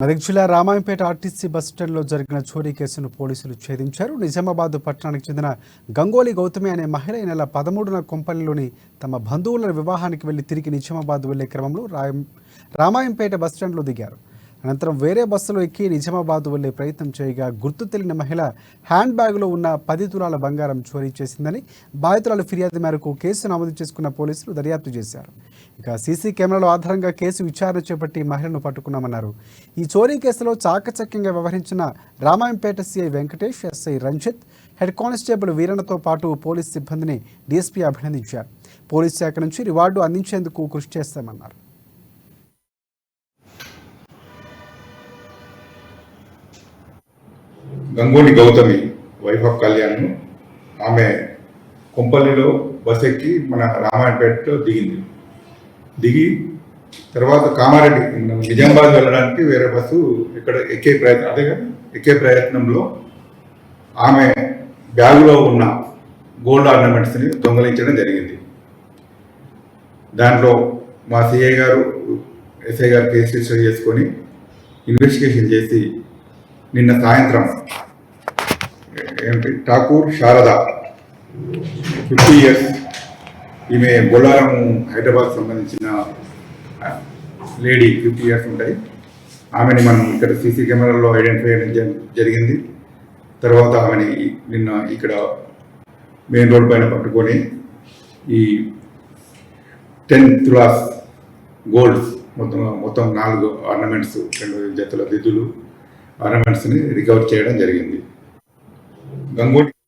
మెదక్ జిల్లా రామాయంపేట ఆర్టీసీ బస్టాండ్లో జరిగిన చోరీ కేసును పోలీసులు ఛేదించారు. నిజామాబాద్ పట్టణానికి చెందిన గంగోలి గౌతమి అనే మహిళ ఈ నెల 13న కొంపల్లిలోని తమ బంధువుల వివాహానికి వెళ్లి తిరిగి నిజామాబాద్ వెళ్లే క్రమంలో రామాయంపేట బస్టాండ్లో దిగారు. అనంతరం వేరే బస్సులో ఎక్కి నిజామాబాద్ వెళ్లే ప్రయత్నం చేయగా గుర్తు తెలియని మహిళ హ్యాండ్ బ్యాగ్లో ఉన్న 10 తులాల బంగారం చోరీ చేసిందని బాధితురాలు ఫిర్యాదు మేరకు కేసు నమోదు చేసుకున్న పోలీసులు దర్యాప్తు చేశారు. ఇక సీసీ కెమెరాల ఆధారంగా కేసు విచారణ చేపట్టి మహిళను పట్టుకున్నామన్నారు. ఈ చోరీ కేసులో చాకచక్యంగా వ్యవహరించిన Ramayampet CI Venkatesh, SI Ranjith, head constable వీరన్నతో పాటు పోలీస్ సిబ్బందిని డీఎస్పీ అభినందించారు. పోలీస్ శాఖ నుంచి రివార్డు అందించేందుకు కృషి చేస్తామన్నారు. గంగోలి గౌతమి వైఫ్ ఆఫ్ కళ్యాణ్ ఆమె కొంపల్లిలో బస్ ఎక్కి మన రామాయణపేటలో దిగి తర్వాత కామారెడ్డి నిజామాబాద్ వెళ్ళడానికి వేరే బస్సు ఇక్కడ ఎక్కే ప్రయత్నంలో ఆమె బ్యాగులో ఉన్న గోల్డ్ ఆర్నమెంట్స్ని దొంగలించడం జరిగింది. దాంట్లో మా సిఐ గారు, ఎస్ఐ గారు కేసు రిజిస్టర్ చేసుకొని ఇన్వెస్టిగేషన్ చేసి నిన్న సాయంత్రం ఠాకూర్ శారద 50 years, ఈమె బొల్లారం హైదరాబాద్ సంబంధించిన లేడీ 50 years ఉంటాయి. ఆమెని మనం ఇక్కడ సీసీ కెమెరాలో ఐడెంటిఫై చేయడం జరిగింది. తర్వాత ఆమెని నిన్న ఇక్కడ మెయిన్ రోడ్ పైన పట్టుకొని ఈ 10 తులాస్ గోల్డ్స్ మొత్తం 4 ఆర్నమెంట్స్, 2 జతల దిద్దులు ఆర్నమెంట్స్ని రికవర్ చేయడం జరిగింది. గంగోలి